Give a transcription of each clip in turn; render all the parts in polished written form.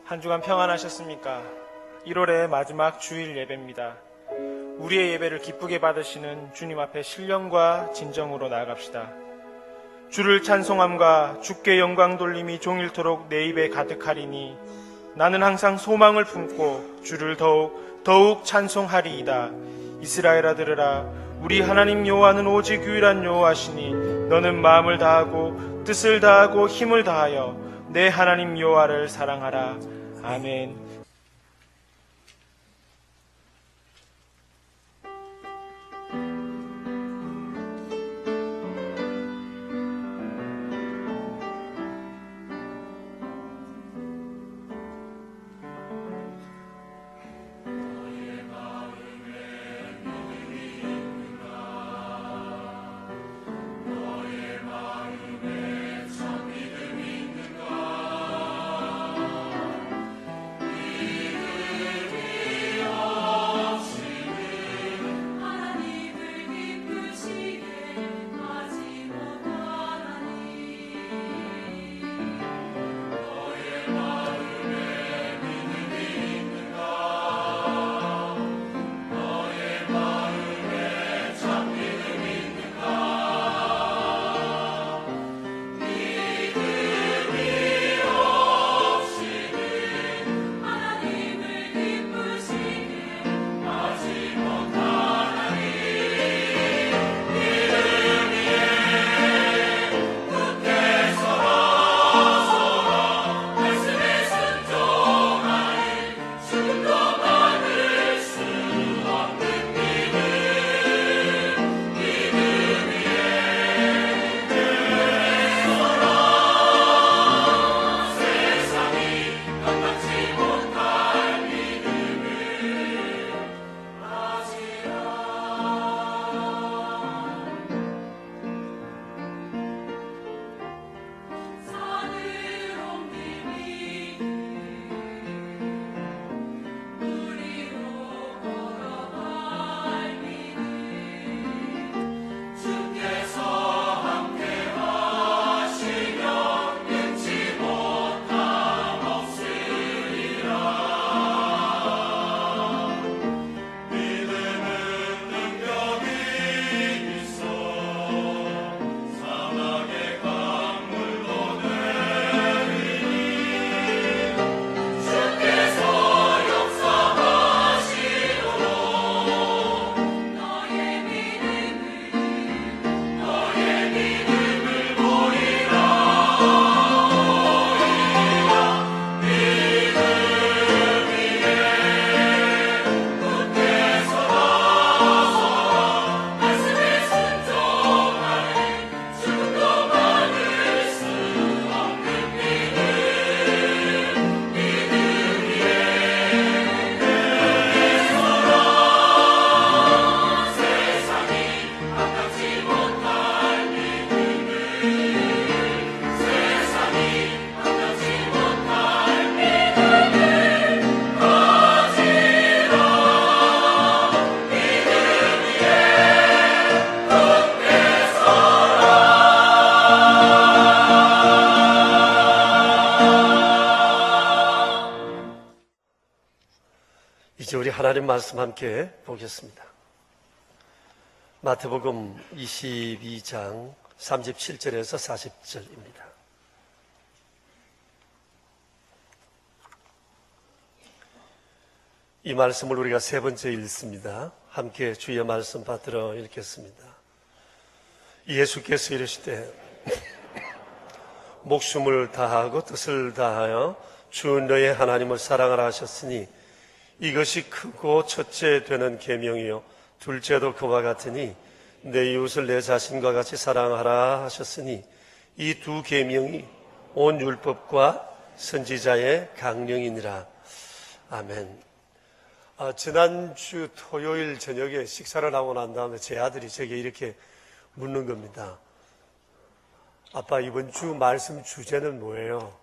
한 주간 평안하셨습니까? 1월의 마지막 주일 예배입니다. 우리의 예배를 기쁘게 받으시는 주님 앞에 신령과 진정으로 나아갑시다. 주를 찬송함과 주께 영광 돌림이 종일토록 내 입에 가득하리니 나는 항상 소망을 품고 주를 더욱 찬송하리이다. 이스라엘아 들으라. 우리 하나님 여호와는 오직 유일한 여호와시니 너는 마음을 다하고 뜻을 다하고 힘을 다하여 내 하나님 여호와를 사랑하라. 아멘. 이제 우리 하나님 말씀 함께 보겠습니다. 마태복음 22장 37절에서 40절입니다. 이 말씀을 우리가 세 번째 읽습니다. 함께 주의 말씀 받들어 읽겠습니다. 예수께서 이르시되 목숨을 다하고 뜻을 다하여 주 너의 하나님을 사랑하라 하셨으니 이것이 크고 첫째 되는 계명이요 둘째도 그와 같으니 내 이웃을 내 자신과 같이 사랑하라 하셨으니 이 두 계명이 온 율법과 선지자의 강령이니라. 아멘. 지난주 토요일 저녁에 식사를 하고 난 다음에 제 아들이 제게 이렇게 묻는 겁니다. 아빠, 이번 주 말씀 주제는 뭐예요?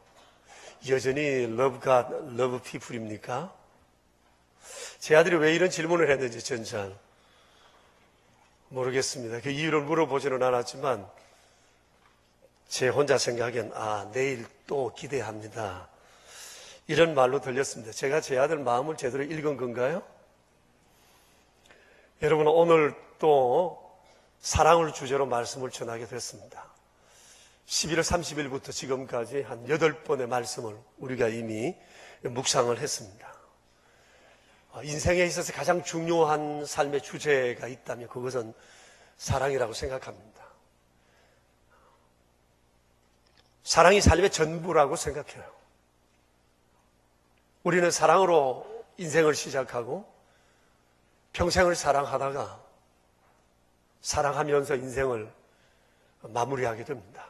여전히 Love God, Love People입니까? 제 아들이 왜 이런 질문을 했는지 전 잘 모르겠습니다. 그 이유를 물어보지는 않았지만 제 혼자 생각엔 내일 또 기대합니다. 이런 말로 들렸습니다. 제가 제 아들 마음을 제대로 읽은 건가요? 여러분, 오늘 또 사랑을 주제로 말씀을 전하게 됐습니다. 11월 30일부터 지금까지 한 8번의 말씀을 우리가 이미 묵상을 했습니다. 인생에 있어서 가장 중요한 삶의 주제가 있다면 그것은 사랑이라고 생각합니다. 사랑이 삶의 전부라고 생각해요. 우리는 사랑으로 인생을 시작하고 평생을 사랑하다가 사랑하면서 인생을 마무리하게 됩니다.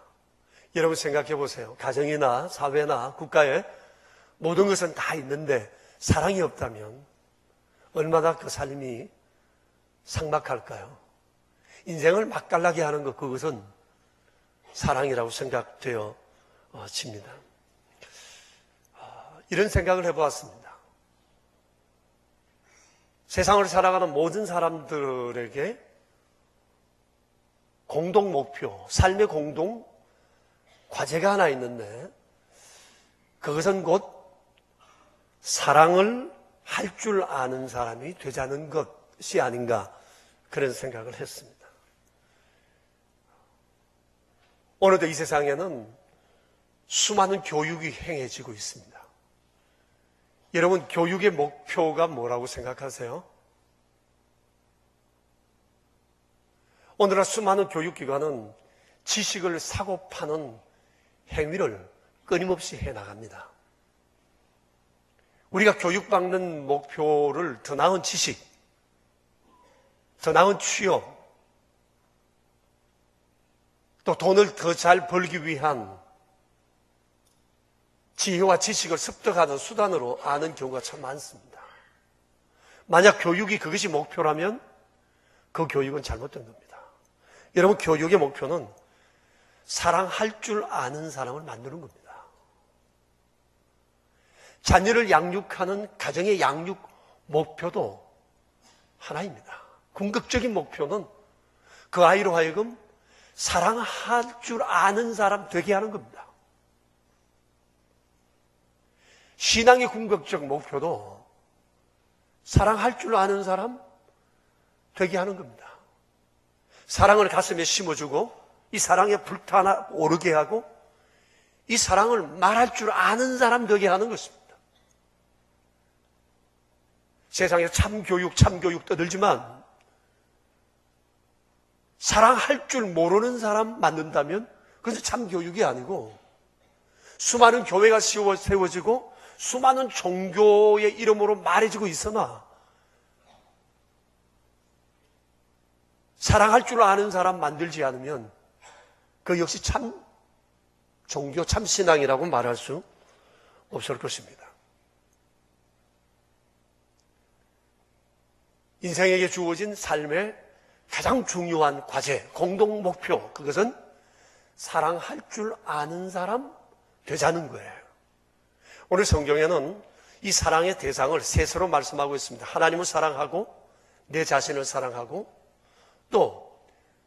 여러분 생각해 보세요. 가정이나 사회나 국가에 모든 것은 다 있는데 사랑이 없다면 얼마나 그 삶이 삭막할까요? 인생을 맛깔나게 하는 것, 그것은 사랑이라고 생각되어집니다. 이런 생각을 해보았습니다. 세상을 살아가는 모든 사람들에게 공동 목표, 삶의 공동 과제가 하나 있는데 그것은 곧 사랑을 할 줄 아는 사람이 되자는 것이 아닌가, 그런 생각을 했습니다. 오늘도 이 세상에는 수많은 교육이 행해지고 있습니다. 여러분, 교육의 목표가 뭐라고 생각하세요? 오늘날 수많은 교육기관은 지식을 사고 파는 행위를 끊임없이 해나갑니다. 우리가 교육받는 목표를 더 나은 지식, 더 나은 취업, 또 돈을 더 잘 벌기 위한 지혜와 지식을 습득하는 수단으로 아는 경우가 참 많습니다. 만약 교육이 그것이 목표라면 그 교육은 잘못된 겁니다. 여러분, 교육의 목표는 사랑할 줄 아는 사람을 만드는 겁니다. 자녀를 양육하는 가정의 양육 목표도 하나입니다. 궁극적인 목표는 그 아이로 하여금 사랑할 줄 아는 사람 되게 하는 겁니다. 신앙의 궁극적 목표도 사랑할 줄 아는 사람 되게 하는 겁니다. 사랑을 가슴에 심어주고 이 사랑에 불타오르게 하고 이 사랑을 말할 줄 아는 사람 되게 하는 것입니다. 세상에서 참교육 떠들지만 사랑할 줄 모르는 사람 만든다면 그것은 참교육이 아니고 수많은 교회가 세워지고 수많은 종교의 이름으로 말해지고 있으나 사랑할 줄 아는 사람 만들지 않으면 그 역시 참 종교, 참 신앙이라고 말할 수 없을 것입니다. 인생에게 주어진 삶의 가장 중요한 과제, 공동 목표, 그것은 사랑할 줄 아는 사람 되자는 거예요. 오늘 성경에는 이 사랑의 대상을 셋으로 말씀하고 있습니다. 하나님을 사랑하고 내 자신을 사랑하고 또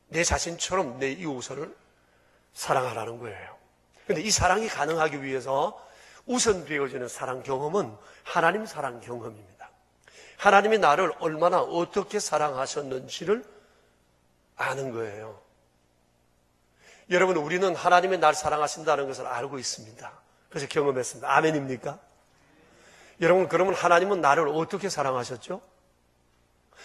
내 자신처럼 내 이웃을 사랑하라는 거예요. 그런데 이 사랑이 가능하기 위해서 우선 되어지는 사랑 경험은 하나님 사랑 경험입니다. 하나님이 나를 얼마나 어떻게 사랑하셨는지를 아는 거예요. 여러분, 우리는 하나님이 날 사랑하신다는 것을 알고 있습니다. 그래서 경험했습니다. 아멘입니까? 여러분, 그러면 하나님은 나를 어떻게 사랑하셨죠?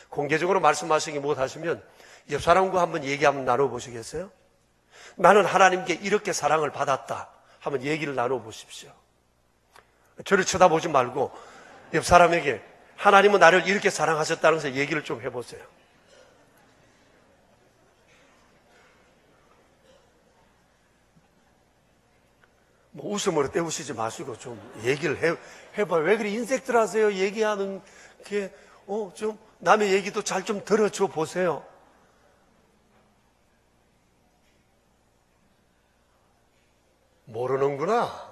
공개적으로 말씀하시기 못하시면 옆 사람과 한번 얘기 한번 나눠보시겠어요? 나는 하나님께 이렇게 사랑을 받았다 한번 얘기를 나눠보십시오. 저를 쳐다보지 말고 옆 사람에게 하나님은 나를 이렇게 사랑하셨다는 것을 얘기를 좀 해보세요. 뭐 웃음으로 때우시지 마시고 좀 얘기를 해봐요. 왜 그리 인색들 하세요? 얘기하는 게, 좀 남의 얘기도 잘 좀 들어줘 보세요. 모르는구나.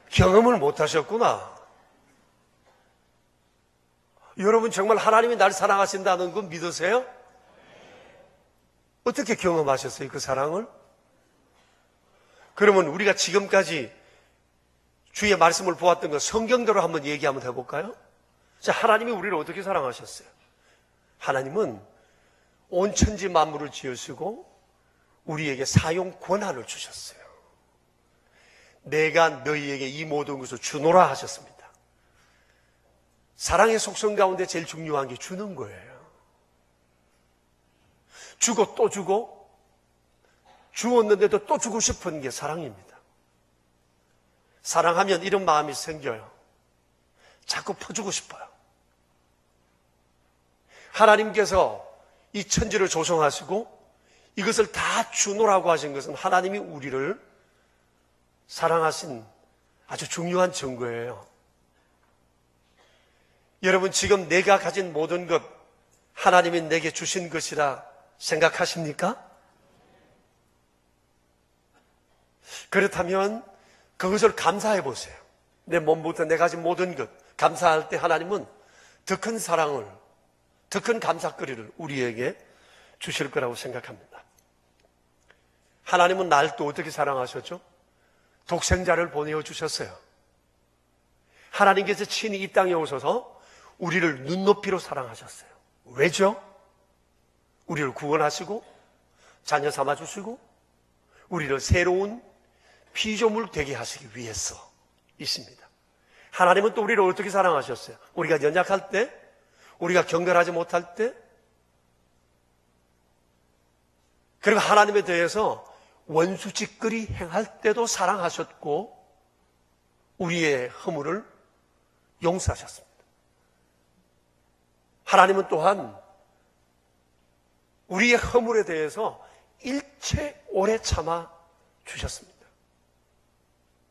경험을 못 하셨구나. 여러분, 정말 하나님이 날 사랑하신다는 거 믿으세요? 어떻게 경험하셨어요, 그 사랑을? 그러면 우리가 지금까지 주의 말씀을 보았던 것 성경대로 한번 얘기 한번 해볼까요? 자, 하나님이 우리를 어떻게 사랑하셨어요? 하나님은 온 천지 만물을 지으시고 우리에게 사용 권한을 주셨어요. 내가 너희에게 이 모든 것을 주노라 하셨습니다. 사랑의 속성 가운데 제일 중요한 게 주는 거예요. 주고 또 주고, 주었는데도 또 주고 싶은 게 사랑입니다. 사랑하면 이런 마음이 생겨요. 자꾸 퍼주고 싶어요. 하나님께서 이 천지를 조성하시고 이것을 다 주노라고 하신 것은 하나님이 우리를 사랑하신 아주 중요한 증거예요. 여러분, 지금 내가 가진 모든 것 하나님이 내게 주신 것이라 생각하십니까? 그렇다면 그것을 감사해 보세요. 내 몸부터 내가 가진 모든 것 감사할 때 하나님은 더 큰 사랑을, 더 큰 감사거리를 우리에게 주실 거라고 생각합니다. 하나님은 날 또 어떻게 사랑하셨죠? 독생자를 보내어 주셨어요. 하나님께서 친히 이 땅에 오셔서 우리를 눈높이로 사랑하셨어요. 왜죠? 우리를 구원하시고 자녀 삼아주시고 우리를 새로운 피조물 되게 하시기 위해서 있습니다. 하나님은 또 우리를 어떻게 사랑하셨어요? 우리가 연약할 때, 우리가 경건하지 못할 때, 그리고 하나님에 대해서 원수짓거리 행할 때도 사랑하셨고 우리의 허물을 용서하셨습니다. 하나님은 또한 우리의 허물에 대해서 일체 오래 참아 주셨습니다.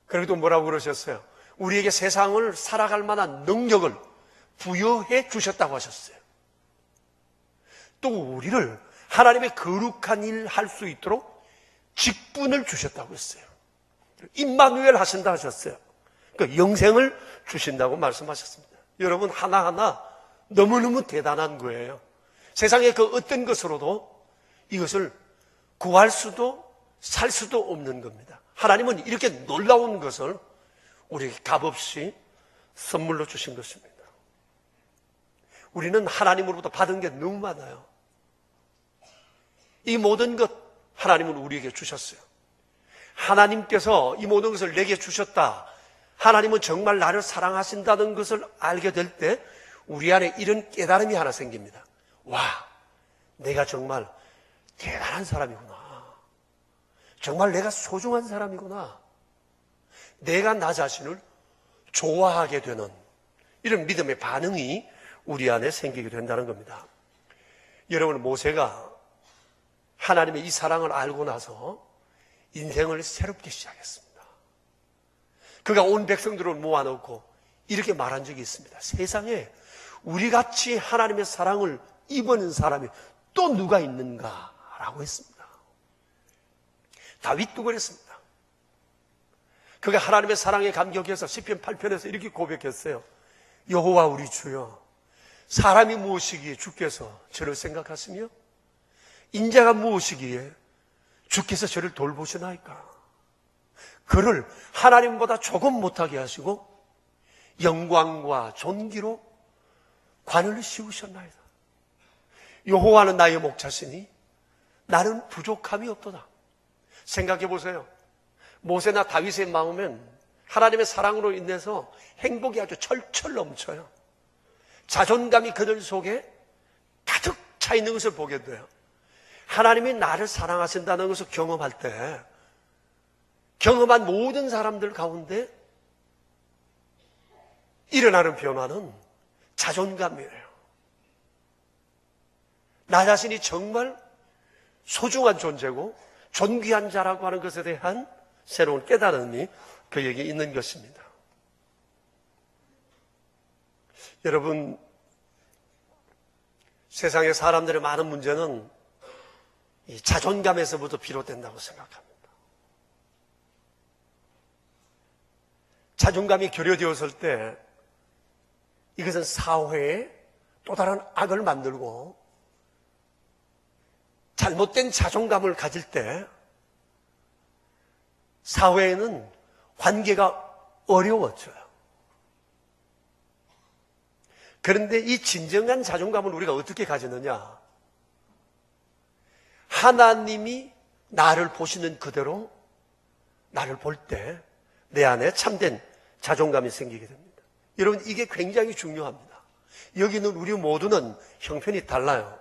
그리고 또 뭐라고 그러셨어요? 우리에게 세상을 살아갈 만한 능력을 부여해 주셨다고 하셨어요. 또 우리를 하나님의 거룩한 일 할 수 있도록 직분을 주셨다고 했어요. 임마누엘 하신다 하셨어요. 그러니까 영생을 주신다고 말씀하셨습니다. 여러분, 하나하나 너무너무 대단한 거예요. 세상의 그 어떤 것으로도 이것을 구할 수도 살 수도 없는 겁니다. 하나님은 이렇게 놀라운 것을 우리에게 값없이 선물로 주신 것입니다. 우리는 하나님으로부터 받은 게 너무 많아요. 이 모든 것 하나님은 우리에게 주셨어요. 하나님께서 이 모든 것을 내게 주셨다. 하나님은 정말 나를 사랑하신다는 것을 알게 될 때 우리 안에 이런 깨달음이 하나 생깁니다. 와, 내가 정말 대단한 사람이구나. 정말 내가 소중한 사람이구나. 내가 나 자신을 좋아하게 되는 이런 믿음의 반응이 우리 안에 생기게 된다는 겁니다. 여러분, 모세가 하나님의 이 사랑을 알고 나서 인생을 새롭게 시작했습니다. 그가 온 백성들을 모아놓고 이렇게 말한 적이 있습니다. 세상에 우리같이 하나님의 사랑을 입은 사람이 또 누가 있는가라고 했습니다. 다윗도 그랬습니다. 그가 하나님의 사랑에 감격해서 시편 8편에서 이렇게 고백했어요. 여호와 우리 주여, 사람이 무엇이기에 주께서 저를 생각하시며 인자가 무엇이기에 주께서 저를 돌보시나이까. 그를 하나님보다 조금 못하게 하시고 영광과 존귀로 관을 씌우셨나이다. 여호와는 나의 목자시니 나는 부족함이 없도다. 생각해 보세요. 모세나 다윗의 마음은 하나님의 사랑으로 인해서 행복이 아주 철철 넘쳐요. 자존감이 그들 속에 가득 차 있는 것을 보게 돼요. 하나님이 나를 사랑하신다는 것을 경험할 때 경험한 모든 사람들 가운데 일어나는 변화는 자존감이에요. 나 자신이 정말 소중한 존재고 존귀한 자라고 하는 것에 대한 새로운 깨달음이 그에게 있는 것입니다. 여러분, 세상의 사람들의 많은 문제는 이 자존감에서부터 비롯된다고 생각합니다. 자존감이 결여되었을 때 이것은 사회에 또 다른 악을 만들고 잘못된 자존감을 가질 때 사회에는 관계가 어려워져요. 그런데 이 진정한 자존감을 우리가 어떻게 가지느냐? 하나님이 나를 보시는 그대로 나를 볼 때 내 안에 참된 자존감이 생기게 됩니다. 여러분, 이게 굉장히 중요합니다. 여기는 우리 모두는 형편이 달라요.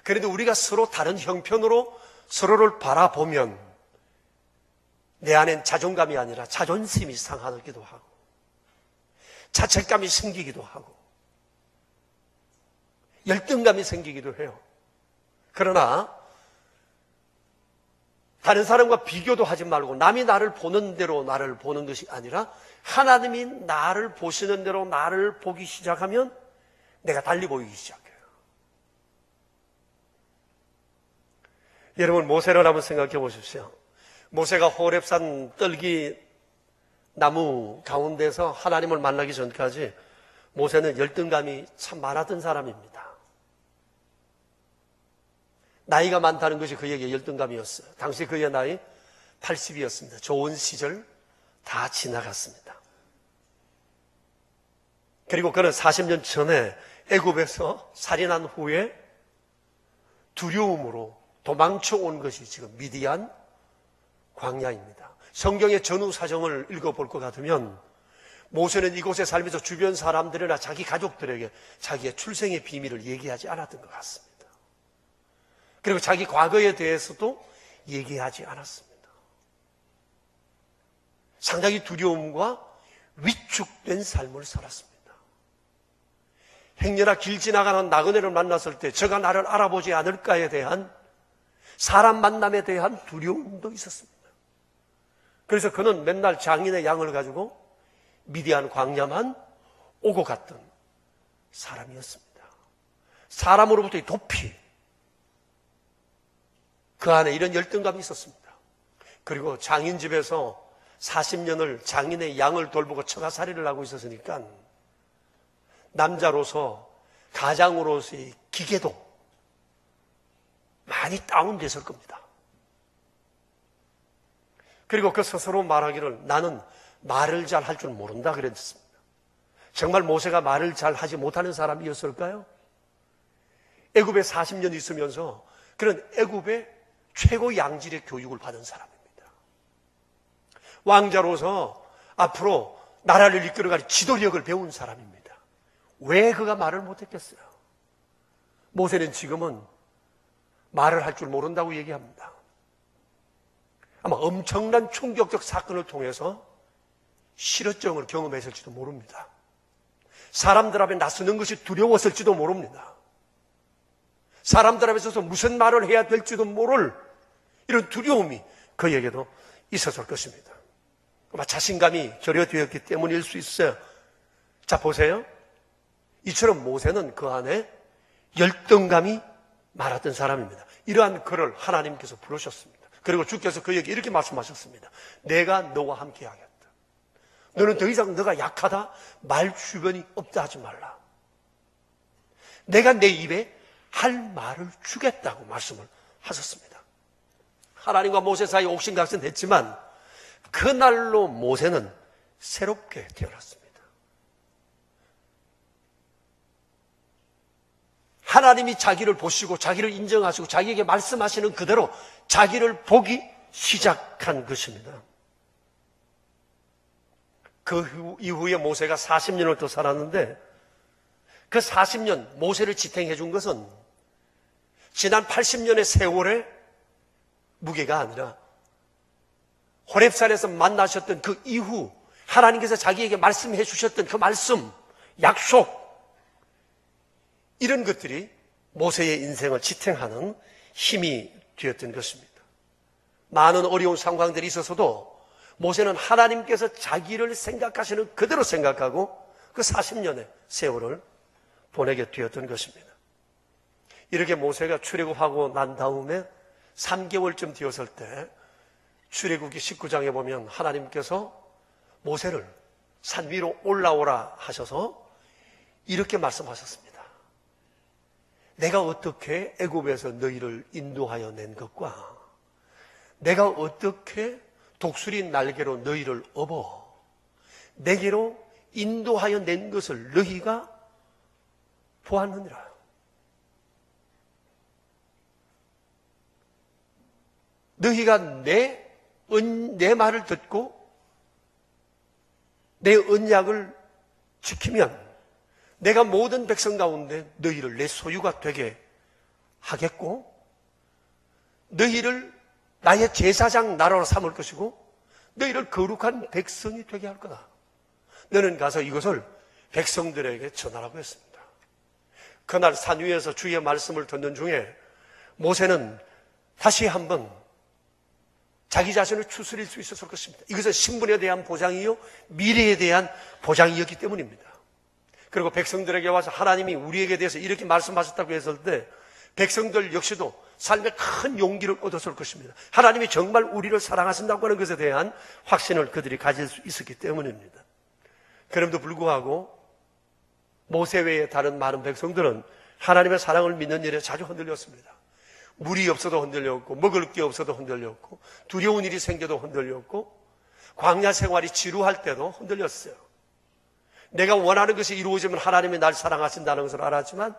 그런데 우리가 서로 다른 형편으로 서로를 바라보면 내 안엔 자존감이 아니라 자존심이 상하기도 하고 자책감이 생기기도 하고 열등감이 생기기도 해요. 그러나 다른 사람과 비교도 하지 말고 남이 나를 보는 대로 나를 보는 것이 아니라 하나님이 나를 보시는 대로 나를 보기 시작하면 내가 달리 보이기 시작해요. 여러분, 모세를 한번 생각해 보십시오. 모세가 호렙산 떨기 나무 가운데서 하나님을 만나기 전까지 모세는 열등감이 참 많았던 사람입니다. 나이가 많다는 것이 그에게 열등감이었어요. 당시 그의 나이 80이었습니다. 좋은 시절 다 지나갔습니다. 그리고 그는 40년 전에 애굽에서 살인한 후에 두려움으로 도망쳐 온 것이 지금 미디안 광야입니다. 성경의 전후 사정을 읽어볼 것 같으면 모세는 이곳에 살면서 주변 사람들이나 자기 가족들에게 자기의 출생의 비밀을 얘기하지 않았던 것 같습니다. 그리고 자기 과거에 대해서도 얘기하지 않았습니다. 상당히 두려움과 위축된 삶을 살았습니다. 행여나 길 지나가는 나그네를 만났을 때 저가 나를 알아보지 않을까에 대한 사람 만남에 대한 두려움도 있었습니다. 그래서 그는 맨날 장인의 양을 가지고 미디안 광야만 오고 갔던 사람이었습니다. 사람으로부터의 도피, 그 안에 이런 열등감이 있었습니다. 그리고 장인 집에서 40년을 장인의 양을 돌보고 처가살이를 하고 있었으니까 남자로서 가장으로서의 기계도 많이 다운됐을 겁니다. 그리고 그 스스로 말하기를 나는 말을 잘 할 줄 모른다 그랬습니다. 정말 모세가 말을 잘 하지 못하는 사람이었을까요? 애굽에 40년 있으면서 그런 애굽의 최고 양질의 교육을 받은 사람입니다. 왕자로서 앞으로 나라를 이끌어갈 지도력을 배운 사람입니다. 왜 그가 말을 못했겠어요? 모세는 지금은 말을 할 줄 모른다고 얘기합니다. 아마 엄청난 충격적 사건을 통해서 실어증을 경험했을지도 모릅니다. 사람들 앞에 나서는 것이 두려웠을지도 모릅니다. 사람들 앞에 서서 무슨 말을 해야 될지도 모를 이런 두려움이 그에게도 있었을 것입니다. 아마 자신감이 결여되었기 때문일 수 있어요. 자, 보세요. 이처럼 모세는 그 안에 열등감이 많았던 사람입니다. 이러한 그를 하나님께서 부르셨습니다. 그리고 주께서 그에게 이렇게 말씀하셨습니다. 내가 너와 함께 하겠다. 너는 더 이상 너가 약하다, 말 주변이 없다 하지 말라. 내가 내 입에 할 말을 주겠다고 말씀을 하셨습니다. 하나님과 모세 사이에 옥신각신했지만 그날로 모세는 새롭게 태어났습니다. 하나님이 자기를 보시고 자기를 인정하시고 자기에게 말씀하시는 그대로 자기를 보기 시작한 것입니다. 그 이후에 모세가 40년을 더 살았는데 그 40년 모세를 지탱해 준 것은 지난 80년의 세월의 무게가 아니라 호렙산에서 만나셨던 그 이후 하나님께서 자기에게 말씀해 주셨던 그 말씀, 약속, 이런 것들이 모세의 인생을 지탱하는 힘이 되었던 것입니다. 많은 어려운 상황들이 있어서도 모세는 하나님께서 자기를 생각하시는 그대로 생각하고 그 40년의 세월을 보내게 되었던 것입니다. 이렇게 모세가 출애굽하고 난 다음에 3개월쯤 되었을 때 출애굽기 19장에 보면 하나님께서 모세를 산 위로 올라오라 하셔서 이렇게 말씀하셨습니다. 내가 어떻게 애굽에서 너희를 인도하여 낸 것과 내가 어떻게 독수리 날개로 너희를 업어 내게로 인도하여 낸 것을 너희가 보았느니라. 너희가 내 말을 듣고 내 언약을 지키면 내가 모든 백성 가운데 너희를 내 소유가 되게 하겠고 너희를 나의 제사장 나라로 삼을 것이고 너희를 거룩한 백성이 되게 할 거다. 너는 가서 이것을 백성들에게 전하라고 했습니다. 그날 산 위에서 주의 말씀을 듣는 중에 모세는 다시 한번 자기 자신을 추스릴 수 있었을 것입니다. 이것은 신분에 대한 보장이요 미래에 대한 보장이었기 때문입니다. 그리고 백성들에게 와서 하나님이 우리에게 대해서 이렇게 말씀하셨다고 했을 때 백성들 역시도 삶에 큰 용기를 얻었을 것입니다. 하나님이 정말 우리를 사랑하신다고 하는 것에 대한 확신을 그들이 가질 수 있었기 때문입니다. 그럼에도 불구하고 모세 외에 다른 많은 백성들은 하나님의 사랑을 믿는 일에 자주 흔들렸습니다. 물이 없어도 흔들렸고 먹을 게 없어도 흔들렸고 두려운 일이 생겨도 흔들렸고 광야 생활이 지루할 때도 흔들렸어요. 내가 원하는 것이 이루어지면 하나님이 날 사랑하신다는 것을 알았지만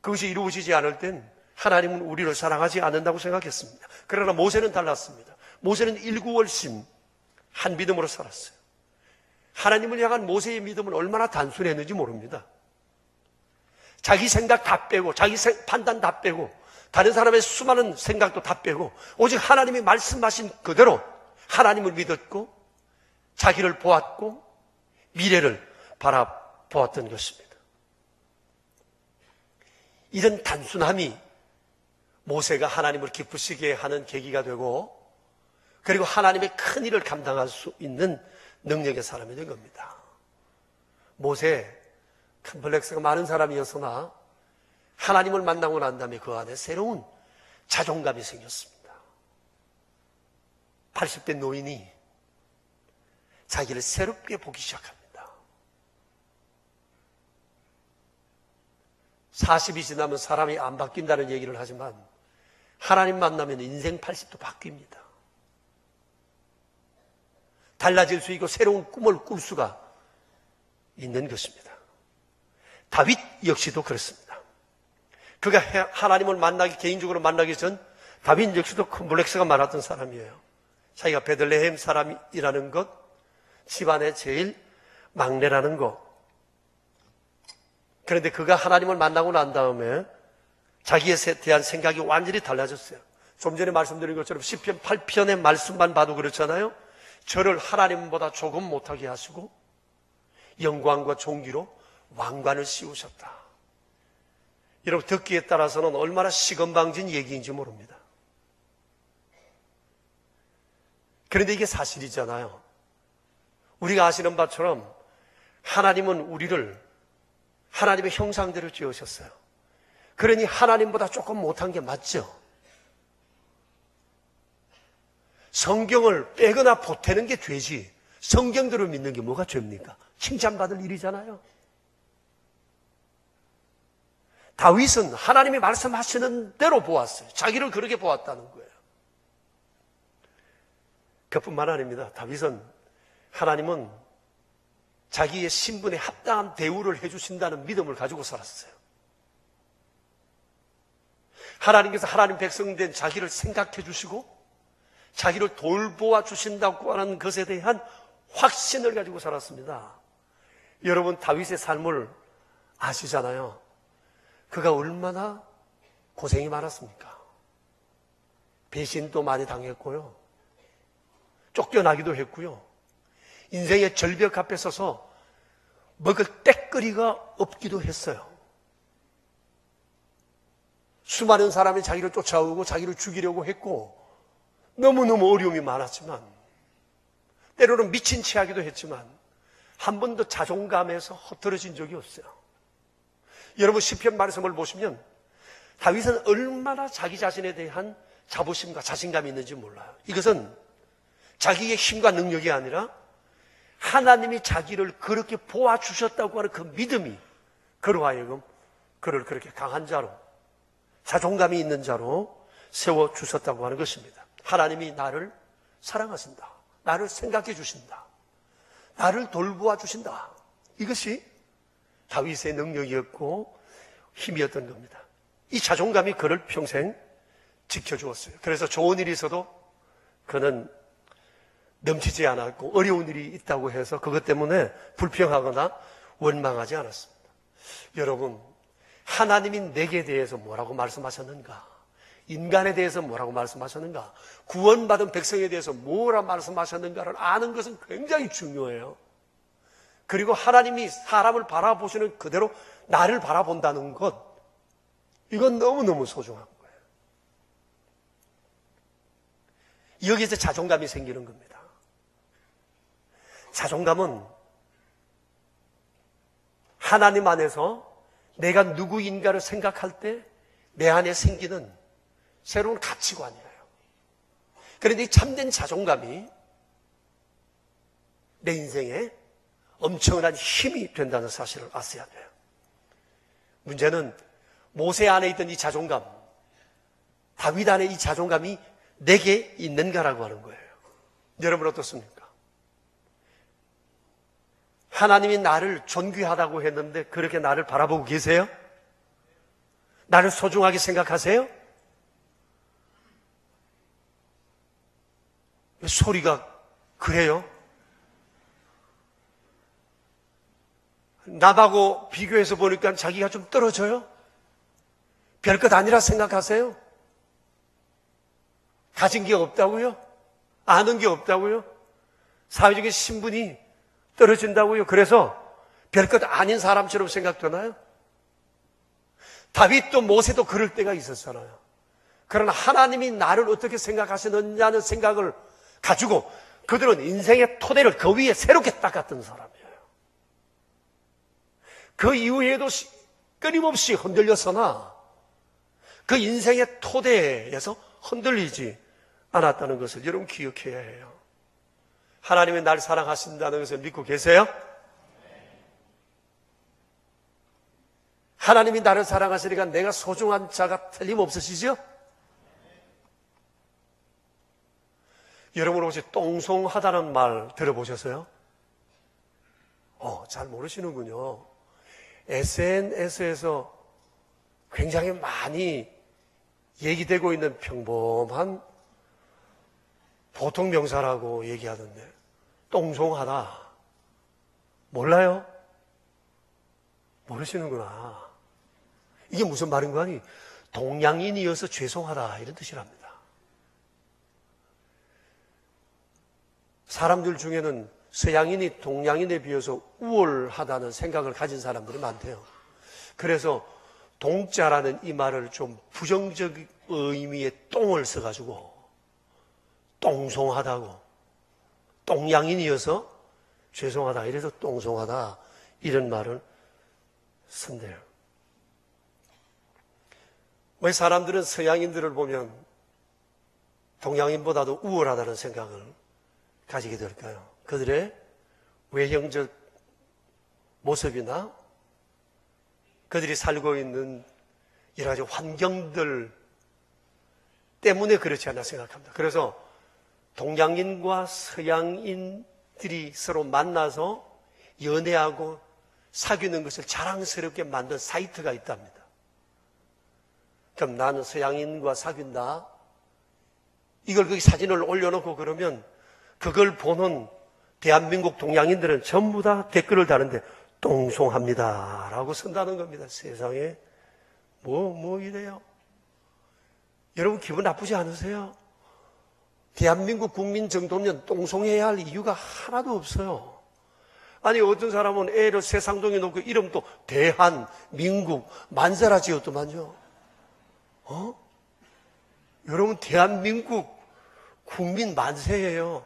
그것이 이루어지지 않을 땐 하나님은 우리를 사랑하지 않는다고 생각했습니다. 그러나 모세는 달랐습니다. 모세는 일구월심 한 믿음으로 살았어요. 하나님을 향한 모세의 믿음은 얼마나 단순했는지 모릅니다. 자기 생각 다 빼고 자기 판단 다 빼고 다른 사람의 수많은 생각도 다 빼고 오직 하나님이 말씀하신 그대로 하나님을 믿었고 자기를 보았고 미래를 바라보았던 것입니다. 이런 단순함이 모세가 하나님을 기쁘시게 하는 계기가 되고 그리고 하나님의 큰 일을 감당할 수 있는 능력의 사람이 된 겁니다. 모세 컴플렉스가 많은 사람이었으나 하나님을 만나고 난 다음에 그 안에 새로운 자존감이 생겼습니다. 80대 노인이 자기를 새롭게 보기 시작합니다. 40이 지나면 사람이 안 바뀐다는 얘기를 하지만 하나님 만나면 인생 80도 바뀝니다. 달라질 수 있고 새로운 꿈을 꿀 수가 있는 것입니다. 다윗 역시도 그렇습니다. 그가 하나님을 개인적으로 만나기 전 다윗 역시도 컴플렉스가 많았던 사람이에요. 자기가 베들레헴 사람이라는 것, 집안의 제일 막내라는 것. 그런데 그가 하나님을 만나고 난 다음에 자기에 대한 생각이 완전히 달라졌어요. 좀 전에 말씀드린 것처럼 시편 8편의 말씀만 봐도 그렇잖아요. 저를 하나님보다 조금 못하게 하시고 영광과 존귀로 왕관을 씌우셨다. 여러분 듣기에 따라서는 얼마나 시건방진 얘기인지 모릅니다. 그런데 이게 사실이잖아요. 우리가 아시는 바처럼 하나님은 우리를 하나님의 형상대로 지으셨어요. 그러니 하나님보다 조금 못한 게 맞죠. 성경을 빼거나 보태는 게 죄지 성경대로 믿는 게 뭐가 죄입니까? 칭찬받을 일이잖아요. 다윗은 하나님이 말씀하시는 대로 보았어요. 자기를 그렇게 보았다는 거예요. 그뿐만 아닙니다. 다윗은 하나님은 자기의 신분에 합당한 대우를 해주신다는 믿음을 가지고 살았어요. 하나님께서 하나님 백성 된 자기를 생각해 주시고 자기를 돌보아 주신다고 하는 것에 대한 확신을 가지고 살았습니다. 여러분 다윗의 삶을 아시잖아요. 그가 얼마나 고생이 많았습니까? 배신도 많이 당했고요. 쫓겨나기도 했고요. 인생의 절벽 앞에 서서 먹을 때거리가 없기도 했어요. 수많은 사람이 자기를 쫓아오고 자기를 죽이려고 했고 너무너무 어려움이 많았지만 때로는 미친 채 하기도 했지만 한 번도 자존감에서 허들어진 적이 없어요. 여러분 시편 말씀을 보시면 다윗은 얼마나 자기 자신에 대한 자부심과 자신감이 있는지 몰라요. 이것은 자기의 힘과 능력이 아니라 하나님이 자기를 그렇게 보아주셨다고 하는 그 믿음이 그로 하여금 그를 그렇게 강한 자로 자존감이 있는 자로 세워주셨다고 하는 것입니다. 하나님이 나를 사랑하신다. 나를 생각해 주신다. 나를 돌보아 주신다. 이것이 다윗의 능력이었고 힘이었던 겁니다. 이 자존감이 그를 평생 지켜주었어요. 그래서 좋은 일이 있어도 그는 넘치지 않았고, 어려운 일이 있다고 해서 그것 때문에 불평하거나 원망하지 않았습니다. 여러분, 하나님이 내게 대해서 뭐라고 말씀하셨는가? 인간에 대해서 뭐라고 말씀하셨는가? 구원받은 백성에 대해서 뭐라 말씀하셨는가를 아는 것은 굉장히 중요해요. 그리고 하나님이 사람을 바라보시는 그대로 나를 바라본다는 것, 이건 너무너무 소중한 거예요. 여기서 자존감이 생기는 겁니다. 자존감은 하나님 안에서 내가 누구인가를 생각할 때 내 안에 생기는 새로운 가치관이에요. 그런데 이 참된 자존감이 내 인생에 엄청난 힘이 된다는 사실을 아셔야 돼요. 문제는 모세 안에 있던 이 자존감, 다윗 안에 이 자존감이 내게 있는가라고 하는 거예요. 여러분 어떻습니까? 하나님이 나를 존귀하다고 했는데 그렇게 나를 바라보고 계세요? 나를 소중하게 생각하세요? 왜 소리가 그래요? 남하고 비교해서 보니까 자기가 좀 떨어져요? 별것 아니라 생각하세요? 가진 게 없다고요? 아는 게 없다고요? 사회적인 신분이 떨어진다고요? 그래서 별것 아닌 사람처럼 생각되나요? 다윗도 모세도 그럴 때가 있었잖아요. 그러나 하나님이 나를 어떻게 생각하시느냐는 생각을 가지고 그들은 인생의 토대를 그 위에 새롭게 닦았던 사람이에요. 그 이후에도 끊임없이 흔들렸으나 그 인생의 토대에서 흔들리지 않았다는 것을 여러분 기억해야 해요. 하나님이 나를 사랑하신다는 것을 믿고 계세요? 하나님이 나를 사랑하시니까 내가 소중한 자가 틀림없으시죠? 여러분 혹시 똥송하다는 말 들어보셨어요? 잘 모르시는군요. SNS에서 굉장히 많이 얘기되고 있는 평범한 보통 명사라고 얘기하던데, 똥송하다. 몰라요? 모르시는구나. 이게 무슨 말인가 하니, 동양인이어서 죄송하다 이런 뜻이랍니다. 사람들 중에는 서양인이 동양인에 비해서 우월하다는 생각을 가진 사람들이 많대요. 그래서 동자라는 이 말을 좀 부정적 의미의 똥을 써가지고 똥송하다고, 동양인이어서 죄송하다 이래서 똥송하다 이런 말을 쓴대요. 왜 사람들은 서양인들을 보면 동양인보다도 우월하다는 생각을 가지게 될까요? 그들의 외형적 모습이나 그들이 살고 있는 여러 가지 환경들 때문에 그렇지 않나 생각합니다. 그래서 동양인과 서양인들이 서로 만나서 연애하고 사귀는 것을 자랑스럽게 만든 사이트가 있답니다. 그럼 나는 서양인과 사귄다. 이걸 거기 사진을 올려놓고 그러면 그걸 보는 대한민국 동양인들은 전부 다 댓글을 다는데 똥송합니다 라고 쓴다는 겁니다. 세상에 뭐 이래요? 여러분 기분 나쁘지 않으세요? 대한민국 국민 정도면 똥송해야 할 이유가 하나도 없어요. 아니 어떤 사람은 애를 세상동에 놓고 이름도 대한민국 만세라 지었더만요. 여러분 대한민국 국민 만세예요.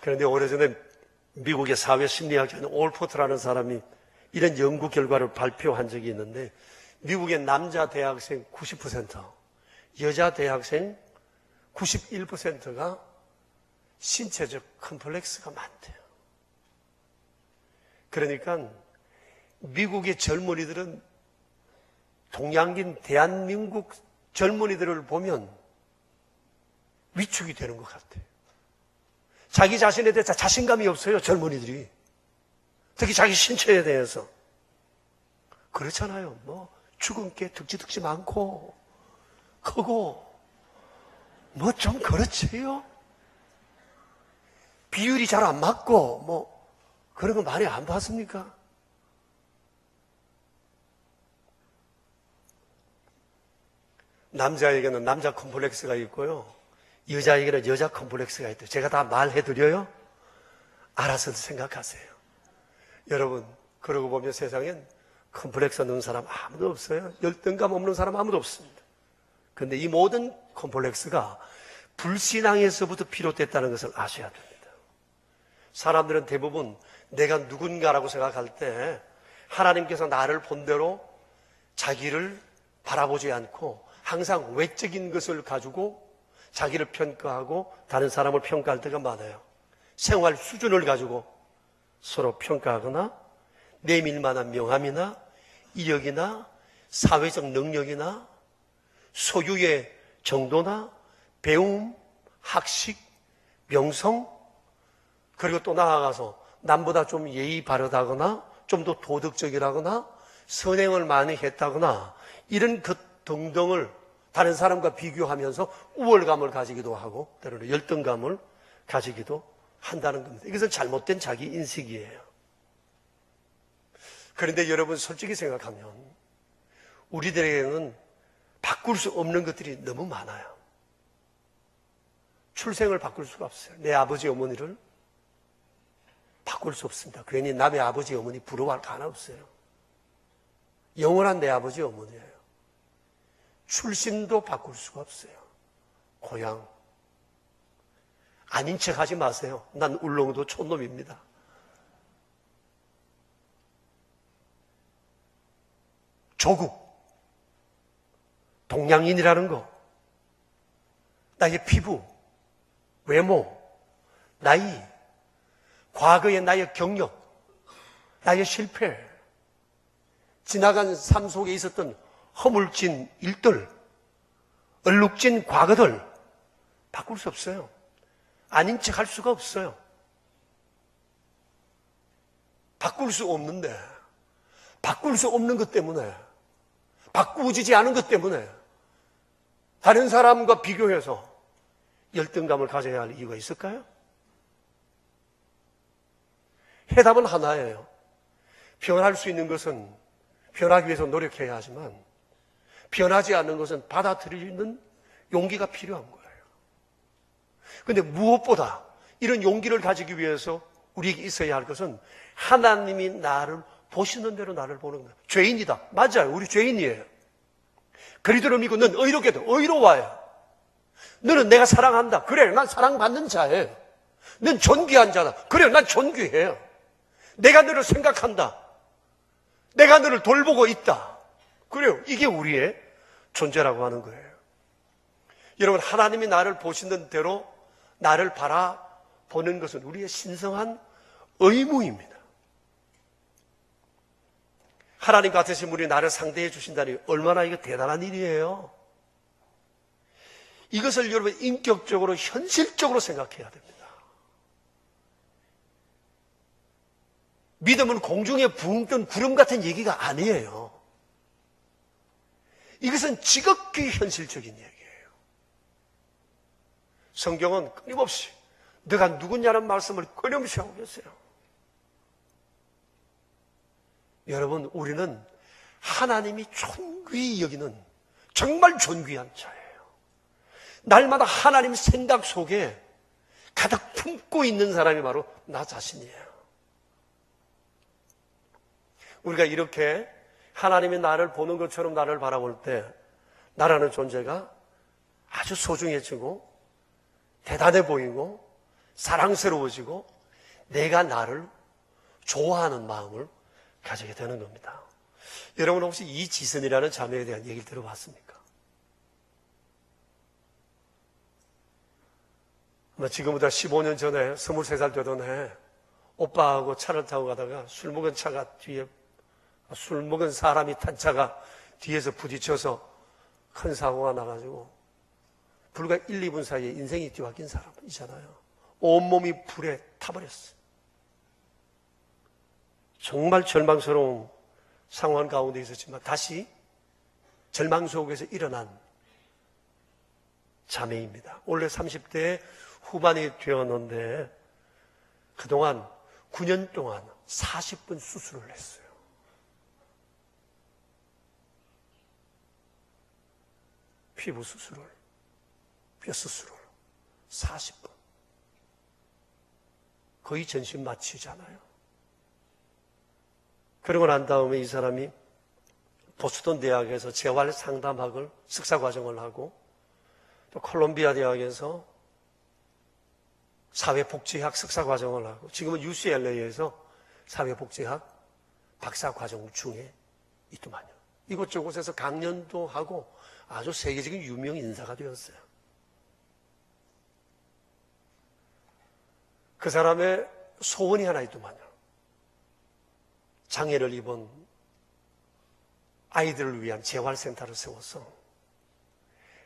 그런데 오래전에 미국의 사회심리학자인 올포트라는 사람이 이런 연구 결과를 발표한 적이 있는데 미국의 남자 대학생 90%, 여자 대학생 91%가 신체적 컴플렉스가 많대요. 그러니까 미국의 젊은이들은 동양인 대한민국 젊은이들을 보면 위축이 되는 것 같아요. 자기 자신에 대해서 자신감이 없어요, 젊은이들이. 특히 자기 신체에 대해서. 그렇잖아요. 뭐 죽은 게 득지득지 많고 크고 뭐 좀 그렇지요. 비율이 잘 안 맞고 뭐 그런 거 많이 안 봤습니까? 남자에게는 남자 컴플렉스가 있고요, 여자에게는 여자 컴플렉스가 있대요. 제가 다 말해드려요? 알아서 생각하세요. 여러분, 그러고 보면 세상엔 컴플렉스 없는 사람 아무도 없어요. 열등감 없는 사람 아무도 없습니다. 그런데 이 모든 컴플렉스가 불신앙에서부터 비롯됐다는 것을 아셔야 됩니다. 사람들은 대부분 내가 누군가라고 생각할 때 하나님께서 나를 본대로 자기를 바라보지 않고 항상 외적인 것을 가지고 자기를 평가하고 다른 사람을 평가할 때가 많아요. 생활 수준을 가지고 서로 평가하거나 내밀 만한 명함이나 이력이나 사회적 능력이나 소유의 정도나 배움, 학식, 명성, 그리고 또 나아가서 남보다 좀 예의 바르다거나 좀 더 도덕적이라거나 선행을 많이 했다거나 이런 것 등등을 다른 사람과 비교하면서 우월감을 가지기도 하고 때로는 열등감을 가지기도 한다는 겁니다. 이것은 잘못된 자기 인식이에요. 그런데 여러분, 솔직히 생각하면 우리들에게는 바꿀 수 없는 것들이 너무 많아요. 출생을 바꿀 수가 없어요. 내 아버지 어머니를 바꿀 수 없습니다. 괜히 남의 아버지 어머니 부러워할 거 하나 없어요. 영원한 내 아버지 어머니예요. 출신도 바꿀 수가 없어요. 고향. 아닌 척 하지 마세요. 난 울릉도 촌놈입니다. 조국. 동양인이라는 거. 나의 피부. 외모. 나이. 과거의 나의 경력. 나의 실패. 지나간 삶 속에 있었던 허물진 일들, 얼룩진 과거들 바꿀 수 없어요. 아닌 척 할 수가 없어요. 바꿀 수 없는데, 바꿀 수 없는 것 때문에, 바꾸어지지 않은 것 때문에 다른 사람과 비교해서 열등감을 가져야 할 이유가 있을까요? 해답은 하나예요. 변할 수 있는 것은 변하기 위해서 노력해야 하지만 변하지 않는 것은 받아들이는 용기가 필요한 거예요. 그런데 무엇보다 이런 용기를 가지기 위해서 우리에게 있어야 할 것은 하나님이 나를 보시는 대로 나를 보는 거예요. 죄인이다. 맞아요. 우리 죄인이에요. 그리스도를 믿고 넌 의롭게도 의로워요. 너는 내가 사랑한다. 그래, 난 사랑받는 자예요. 넌 존귀한 자다. 그래, 난 존귀해요. 내가 너를 생각한다. 내가 너를 돌보고 있다. 그래요. 이게 우리의 존재라고 하는 거예요. 여러분, 하나님이 나를 보시는 대로 나를 바라보는 것은 우리의 신성한 의무입니다. 하나님 같으신 분이 나를 상대해 주신다니 얼마나 이거 대단한 일이에요. 이것을 여러분 인격적으로 현실적으로 생각해야 됩니다. 믿음은 공중에 붕 뜬 구름 같은 얘기가 아니에요. 이것은 지극히 현실적인 얘기예요. 성경은 끊임없이 너가 누구냐는 말씀을 끊임없이 하고 계세요. 여러분, 우리는 하나님이 존귀히 여기는 정말 존귀한 자예요. 날마다 하나님 생각 속에 가득 품고 있는 사람이 바로 나 자신이에요. 우리가 이렇게 하나님이 나를 보는 것처럼 나를 바라볼 때 나라는 존재가 아주 소중해지고 대단해 보이고 사랑스러워지고 내가 나를 좋아하는 마음을 가지게 되는 겁니다. 여러분, 혹시 이지선이라는 자매에 대한 얘기를 들어봤습니까? 지금보다 15년 전에 23살 되던 해 오빠하고 차를 타고 가다가 술 먹은 사람이 탄 차가 뒤에서 부딪혀서 큰 사고가 나가지고 불과 1, 2분 사이에 인생이 뒤바뀐 사람이잖아요. 온몸이 불에 타버렸어요. 정말 절망스러운 상황 가운데 있었지만 다시 절망 속에서 일어난 자매입니다. 원래 30대 후반이 되었는데 그동안 9년 동안 40분 수술을 했어요. 피부 수술을, 뼈 수술을 40분. 거의 전신 마취잖아요. 그러고 난 다음에 이 사람이 보스턴 대학에서 재활 상담학을 석사 과정을 하고 또 콜롬비아 대학에서 사회복지학 석사 과정을 하고 지금은 UCLA에서 사회복지학 박사 과정 중에 있더만요. 이곳저곳에서 강연도 하고 아주 세계적인 유명 인사가 되었어요. 그 사람의 소원이 하나 있더만요. 장애를 입은 아이들을 위한 재활센터를 세워서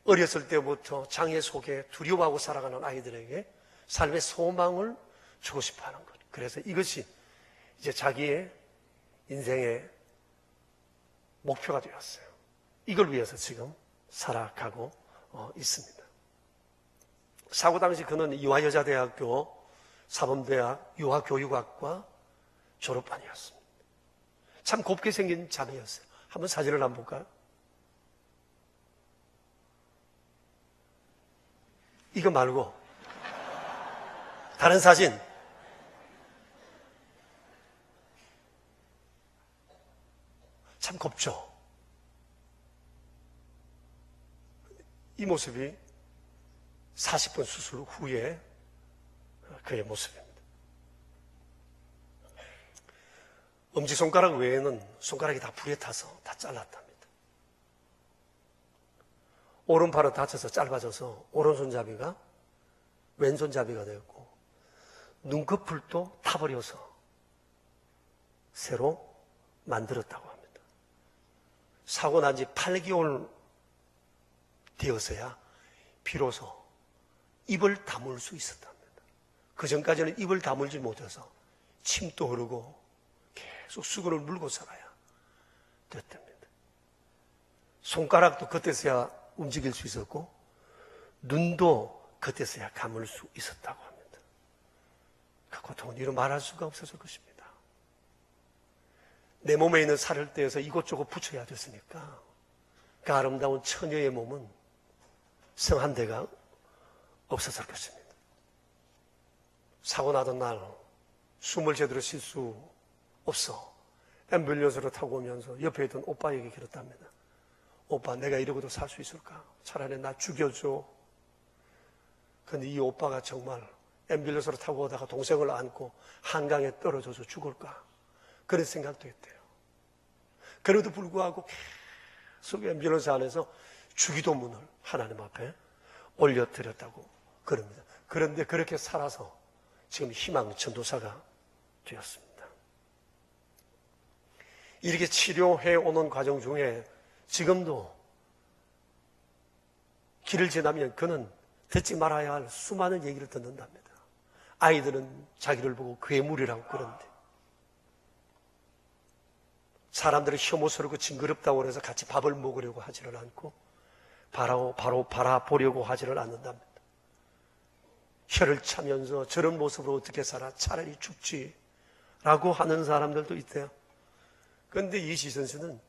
어렸을 때부터 장애 속에 두려워하고 살아가는 아이들에게 삶의 소망을 주고 싶어 하는 것. 그래서 이것이 이제 자기의 인생의 목표가 되었어요. 이걸 위해서 지금 살아가고 있습니다. 사고 당시 그는 이화여자대학교 사범대학 유아교육학과 졸업반이었습니다. 참 곱게 생긴 자매였어요. 한번 사진을 한번 볼까요? 이거 말고 다른 사진. 참 곱죠? 이 모습이 40분 수술 후에 그의 모습입니다. 엄지손가락 외에는 손가락이 다 불에 타서 다 잘랐답니다. 오른팔은 다쳐서 짧아져서 오른손잡이가 왼손잡이가 되었고 눈꺼풀도 타버려서 새로 만들었다고 합니다. 사고 난 지 8개월 되어서야 비로소 입을 다물 수 있었답니다. 그 전까지는 입을 다물지 못해서 침도 흐르고 계속 수건을 물고 살아야 됐답니다. 손가락도 그때서야 움직일 수 있었고 눈도 그때서야 감을 수 있었다고 합니다. 그 고통은 이루 말할 수가 없었을 것입니다. 내 몸에 있는 살을 떼어서 이곳저곳 붙여야 됐으니까 그 아름다운 처녀의 몸은 성한 데가 없었을 것입니다. 사고 나던 날 숨을 제대로 쉴 수 없어 앰뷸런스를 타고 오면서 옆에 있던 오빠에게 그랬답니다. 오빠, 내가 이러고도 살 수 있을까? 차라리 나 죽여줘. 근데 이 오빠가 정말 앰뷸런스를 타고 오다가 동생을 안고 한강에 떨어져서 죽을까? 그런 생각도 했대요. 그래도 불구하고 계속 앰뷸런스 안에서 주기도문을 하나님 앞에 올려드렸다고 그럽니다. 그런데 그렇게 살아서 지금 희망 전도사가 되었습니다. 이렇게 치료해 오는 과정 중에 지금도 길을 지나면 그는 듣지 말아야 할 수많은 얘기를 듣는답니다. 아이들은 자기를 보고 괴물이라고 그러는데 사람들을 혐오스럽고 징그럽다고 해서 같이 밥을 먹으려고 하지를 않고 바로 바라보려고 하지를 않는답니다. 혀를 차면서 저런 모습으로 어떻게 살아? 차라리 죽지 라고 하는 사람들도 있대요. 그런데 이 지선수는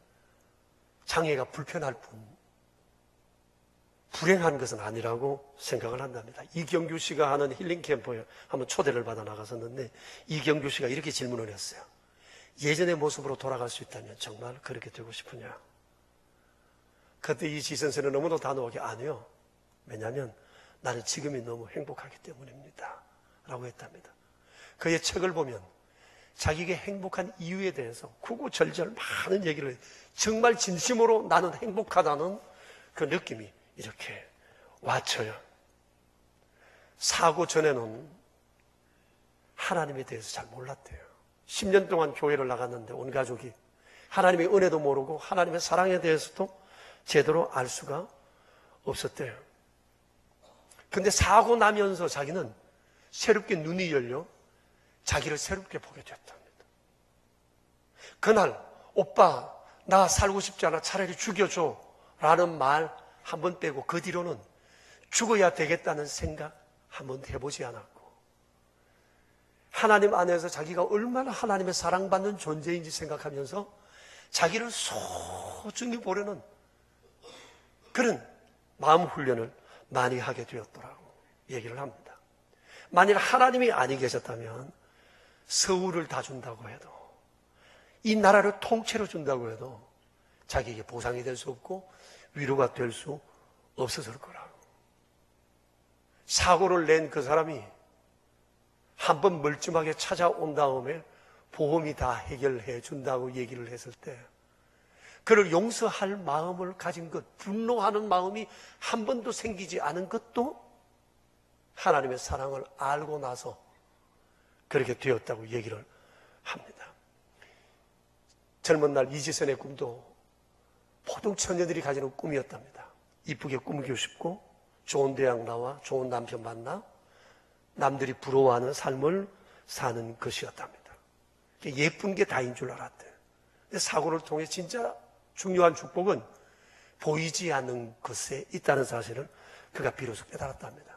장애가 불편할 뿐 불행한 것은 아니라고 생각을 한답니다. 이경규 씨가 하는 힐링 캠프에 한번 초대를 받아 나갔었는데 이경규 씨가 이렇게 질문을 했어요. 예전의 모습으로 돌아갈 수 있다면 정말 그렇게 되고 싶으냐? 그때 이 지선수는 너무도 단호하게 아니요. 왜냐하면 나는 지금이 너무 행복하기 때문입니다. 라고 했답니다. 그의 책을 보면 자기가 행복한 이유에 대해서 구구절절 많은 얘기를 해요. 정말 진심으로 나는 행복하다는 그 느낌이 이렇게 와쳐요. 사고 전에는 하나님에 대해서 잘 몰랐대요. 10년 동안 교회를 나갔는데 온 가족이 하나님의 은혜도 모르고 하나님의 사랑에 대해서도 제대로 알 수가 없었대요. 근데 사고 나면서 자기는 새롭게 눈이 열려 자기를 새롭게 보게 됐답니다. 그날 오빠 나 살고 싶지 않아 차라리 죽여줘 라는 말 한 번 빼고 그 뒤로는 죽어야 되겠다는 생각 한 번도 해보지 않았고 하나님 안에서 자기가 얼마나 하나님의 사랑받는 존재인지 생각하면서 자기를 소중히 보려는 그런 마음 훈련을 많이 하게 되었더라고 얘기를 합니다. 만일 하나님이 아니 계셨다면 서울을 다 준다고 해도 이 나라를 통째로 준다고 해도 자기에게 보상이 될 수 없고 위로가 될 수 없었을 거라고. 사고를 낸 그 사람이 한 번 멀쩡하게 찾아온 다음에 보험이 다 해결해 준다고 얘기를 했을 때 그를 용서할 마음을 가진 것, 분노하는 마음이 한 번도 생기지 않은 것도 하나님의 사랑을 알고 나서 그렇게 되었다고 얘기를 합니다. 젊은 날 이지선의 꿈도 보통 처녀들이 가지는 꿈이었답니다. 이쁘게 꾸미고 싶고 좋은 대학 나와 좋은 남편 만나 남들이 부러워하는 삶을 사는 것이었답니다. 예쁜 게 다인 줄 알았대요. 근데 사고를 통해 진짜 중요한 축복은 보이지 않는 것에 있다는 사실을 그가 비로소 깨달았답니다.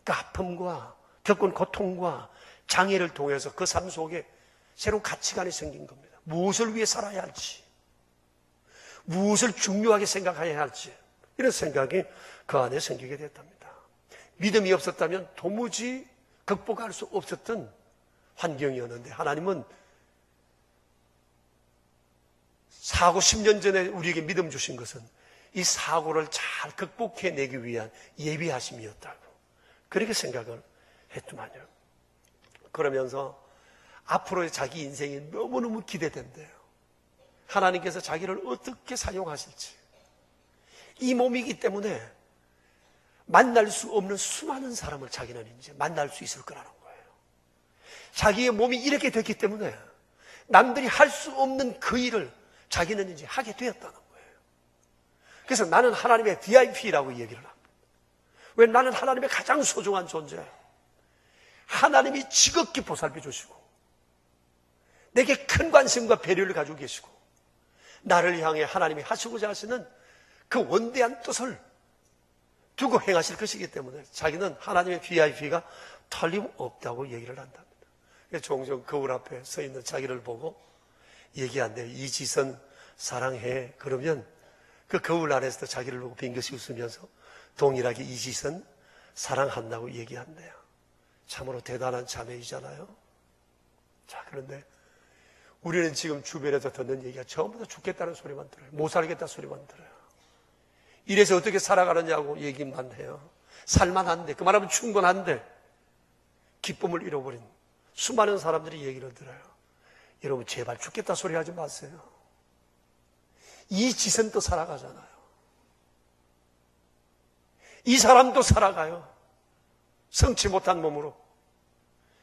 그 아픔과 겪은 고통과 장애를 통해서 그 삶 속에 새로운 가치관이 생긴 겁니다. 무엇을 위해 살아야 할지, 무엇을 중요하게 생각해야 할지 이런 생각이 그 안에 생기게 됐답니다. 믿음이 없었다면 도무지 극복할 수 없었던 환경이었는데 하나님은 사고 10년 전에 우리에게 믿음 주신 것은 이 사고를 잘 극복해내기 위한 예비하심이었다고 그렇게 생각을 했더만요. 그러면서 앞으로의 자기 인생이 너무너무 기대된대요. 하나님께서 자기를 어떻게 사용하실지. 이 몸이기 때문에 만날 수 없는 수많은 사람을 자기는 이제 만날 수 있을 거라는 거예요. 자기의 몸이 이렇게 됐기 때문에 남들이 할 수 없는 그 일을 자기는 이제 하게 되었다는 거예요. 그래서 나는 하나님의 VIP라고 얘기를 합니다. 왜? 나는 하나님의 가장 소중한 존재예요. 하나님이 지극히 보살펴 주시고 내게 큰 관심과 배려를 가지고 계시고 나를 향해 하나님이 하시고자 하시는 그 원대한 뜻을 두고 행하실 것이기 때문에 자기는 하나님의 VIP가 틀림없다고 얘기를 한답니다. 종종 거울 앞에 서 있는 자기를 보고 얘기한대요. 이지선 사랑해. 그러면 그 거울 안에서도 자기를 보고 빙긋이 웃으면서 동일하게 이지선 사랑한다고 얘기한대요. 참으로 대단한 자매이잖아요. 자, 그런데 우리는 지금 주변에서 듣는 얘기가 전부 다 죽겠다는 소리만 들어요. 못 살겠다는 소리만 들어요. 이래서 어떻게 살아가느냐고 얘기만 해요. 살만한데, 그 말하면 충분한데 기쁨을 잃어버린 수많은 사람들이 얘기를 들어요. 여러분 제발 죽겠다 소리 하지 마세요. 이 지선도 살아가잖아요. 이 사람도 살아가요. 성치 못한 몸으로,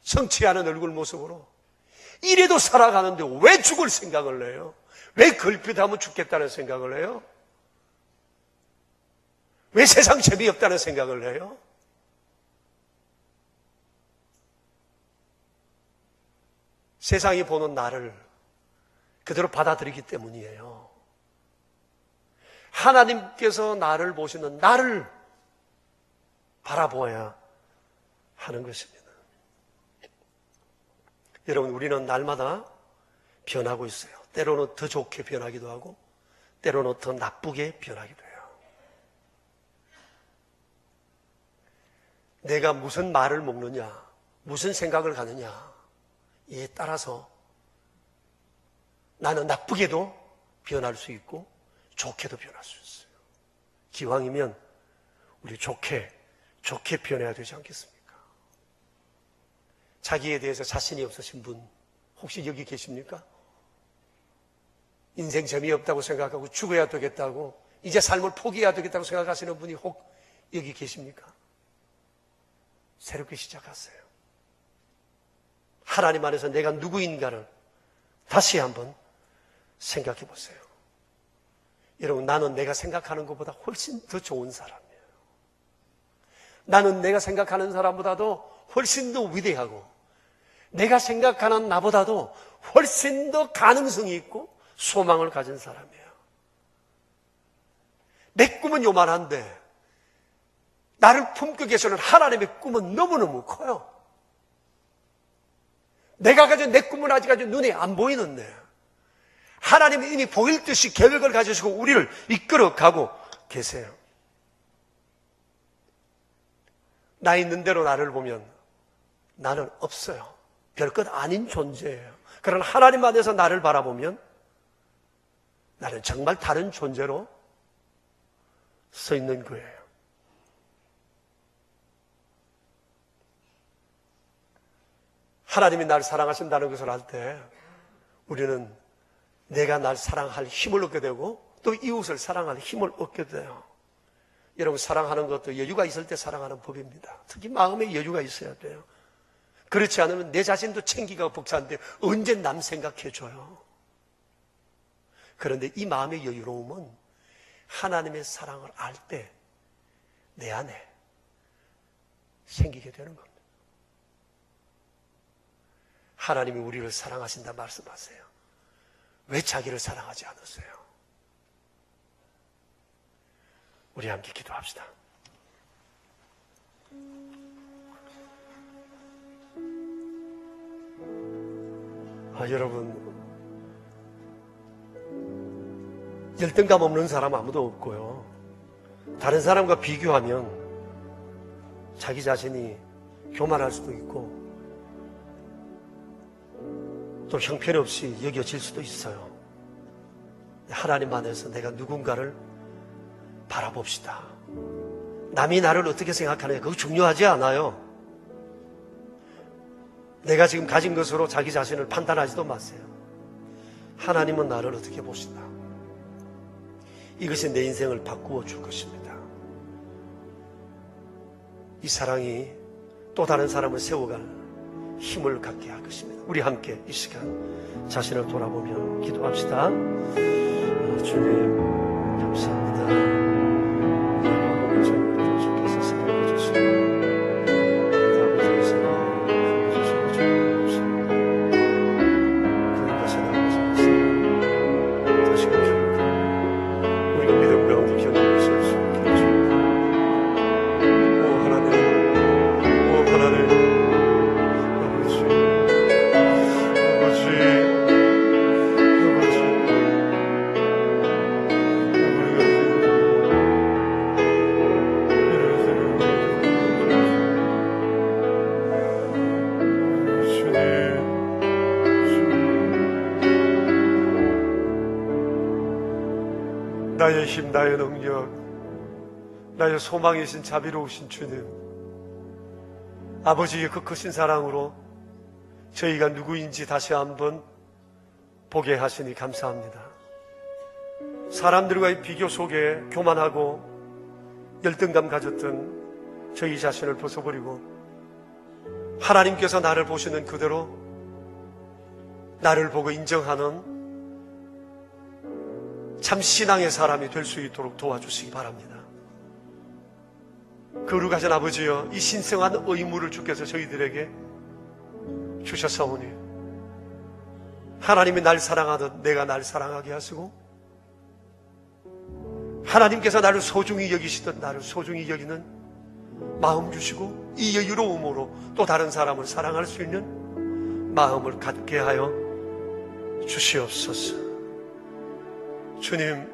성치 않은 얼굴 모습으로 이래도 살아가는데 왜 죽을 생각을 해요? 왜 걸핏하면 죽겠다는 생각을 해요? 왜 세상 재미없다는 생각을 해요? 세상이 보는 나를 그대로 받아들이기 때문이에요. 하나님께서 나를 보시는 나를 바라보아야 하는 것입니다. 여러분, 우리는 날마다 변하고 있어요. 때로는 더 좋게 변하기도 하고 때로는 더 나쁘게 변하기도 해요. 내가 무슨 말을 먹느냐, 무슨 생각을 가느냐에 따라서 나는 나쁘게도 변할 수 있고 좋게도 변할 수 있어요. 기왕이면 우리 좋게 변해야 되지 않겠습니까? 자기에 대해서 자신이 없으신 분 혹시 여기 계십니까? 인생 재미없다고 생각하고 죽어야 되겠다고 이제 삶을 포기해야 되겠다고 생각하시는 분이 혹 여기 계십니까? 새롭게 시작하세요. 하나님 안에서 내가 누구인가를 다시 한번 생각해 보세요. 여러분, 나는 내가 생각하는 것보다 훨씬 더 좋은 사람이에요. 나는 내가 생각하는 사람보다도 훨씬 더 위대하고 내가 생각하는 나보다도 훨씬 더 가능성이 있고 소망을 가진 사람이에요. 내 꿈은 요만한데 나를 품고 계시는 하나님의 꿈은 너무너무 커요. 내가 가진 내 꿈은 아직까지 눈에 안 보이는데 하나님은 이미 보일 듯이 계획을 가지시고 우리를 이끌어가고 계세요. 나 있는 대로 나를 보면 나는 없어요. 별것 아닌 존재예요. 그러나 하나님 안에서 나를 바라보면 나는 정말 다른 존재로 서 있는 거예요. 하나님이 나를 사랑하신다는 것을 알 때 우리는 내가 날 사랑할 힘을 얻게 되고 또 이웃을 사랑할 힘을 얻게 돼요. 여러분, 사랑하는 것도 여유가 있을 때 사랑하는 법입니다. 특히 마음에 여유가 있어야 돼요. 그렇지 않으면 내 자신도 챙기기가 벅찬데 언제 남 생각해줘요. 그런데 이 마음의 여유로움은 하나님의 사랑을 알 때 내 안에 생기게 되는 겁니다. 하나님이 우리를 사랑하신다 말씀하세요. 왜 자기를 사랑하지 않으세요? 우리 함께 기도합시다. 여러분, 열등감 없는 사람 아무도 없고요. 다른 사람과 비교하면 자기 자신이 교만할 수도 있고 또 형편없이 여겨질 수도 있어요. 하나님 안에서 내가 누군가를 바라봅시다. 남이 나를 어떻게 생각하느냐, 그거 중요하지 않아요. 내가 지금 가진 것으로 자기 자신을 판단하지도 마세요. 하나님은 나를 어떻게 보시나. 이것이 내 인생을 바꾸어 줄 것입니다. 이 사랑이 또 다른 사람을 세워갈 힘을 갖게 할 것입니다. 우리 함께 이 시간 자신을 돌아보며 기도합시다. 주님, 감사합니다. 주께서 사랑해 주시고 아버지의 사랑을 주시고 주옵소서. 그런 것을 아버지 다시 키우고 우리가 믿음 가운데 견디고 있을 수 있게 해주옵소서. 오 하나님, 오 하나님, 나의 힘, 나의 능력, 나의 소망이신 자비로우신 주님, 아버지의 그 크신 사랑으로 저희가 누구인지 다시 한번 보게 하시니 감사합니다. 사람들과의 비교 속에 교만하고 열등감 가졌던 저희 자신을 벗어버리고 하나님께서 나를 보시는 그대로 나를 보고 인정하는 참 신앙의 사람이 될 수 있도록 도와주시기 바랍니다. 거룩하신 아버지여, 이 신성한 의무를 주께서 저희들에게 주셨사오니 하나님이 날 사랑하듯 내가 날 사랑하게 하시고 하나님께서 나를 소중히 여기시듯 나를 소중히 여기는 마음 주시고 이 여유로움으로 또 다른 사람을 사랑할 수 있는 마음을 갖게 하여 주시옵소서. 주님,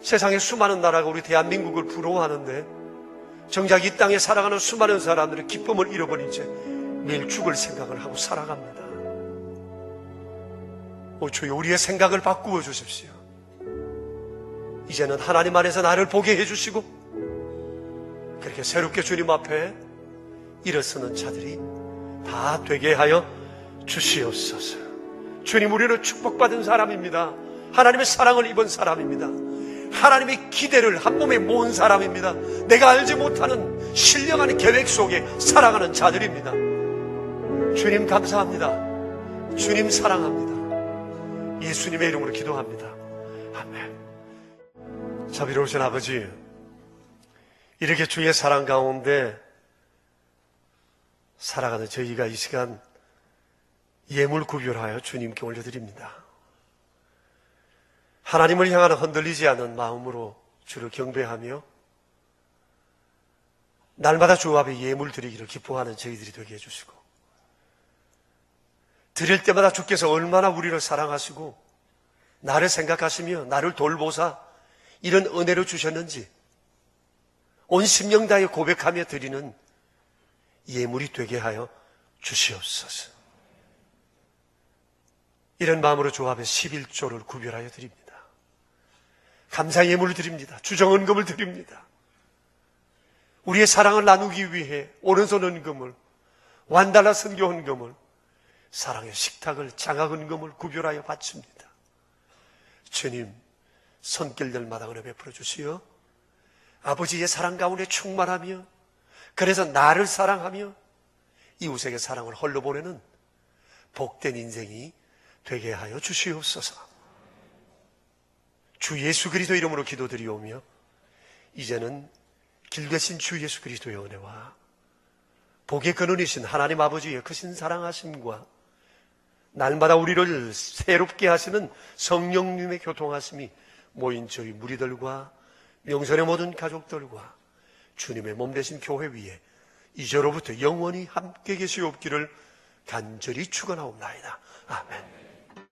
세상에 수많은 나라가 우리 대한민국을 부러워하는데 정작 이 땅에 살아가는 수많은 사람들의 기쁨을 잃어버린 채 매일 죽을 생각을 하고 살아갑니다. 오 주여, 우리의 생각을 바꾸어 주십시오. 이제는 하나님 안에서 나를 보게 해주시고 그렇게 새롭게 주님 앞에 일어서는 자들이 다 되게 하여 주시옵소서. 주님, 우리는 축복받은 사람입니다. 하나님의 사랑을 입은 사람입니다. 하나님의 기대를 한 몸에 모은 사람입니다. 내가 알지 못하는 신령한 계획 속에 살아가는 자들입니다. 주님 감사합니다. 주님 사랑합니다. 예수님의 이름으로 기도합니다. 아멘. 자비로우신 아버지, 이렇게 주의 사랑 가운데 살아가는 저희가 이 시간 예물 구별하여 주님께 올려드립니다. 하나님을 향하는 흔들리지 않는 마음으로 주를 경배하며 날마다 주 앞에 예물 드리기를 기뻐하는 저희들이 되게 해주시고, 드릴 때마다 주께서 얼마나 우리를 사랑하시고 나를 생각하시며 나를 돌보사 이런 은혜를 주셨는지 온 심령 다해 고백하며 드리는 예물이 되게 하여 주시옵소서. 이런 마음으로 주 앞에 11조를 구별하여 드립니다. 감사 예물을 드립니다. 주정은금을 드립니다. 우리의 사랑을 나누기 위해 오른손 은금을, 완달러 선교 은금을, 사랑의 식탁을, 장학 은금을 구별하여 바칩니다. 주님, 손길들마다 은혜 베풀어 주시어 아버지의 사랑 가운데 충만하며, 그래서 나를 사랑하며 이웃에게 사랑을 홀로 보내는 복된 인생이 되게 하여 주시옵소서. 주 예수 그리스도 이름으로 기도드리오며, 이제는 길 되신 주 예수 그리스도의 은혜와 복의 근원이신 하나님 아버지의 크신 사랑하심과 날마다 우리를 새롭게 하시는 성령님의 교통하심이 모인 저희 무리들과 명선의 모든 가족들과 주님의 몸 되신 교회 위에 이제로부터 영원히 함께 계시옵기를 간절히 축원하옵나이다. 아멘.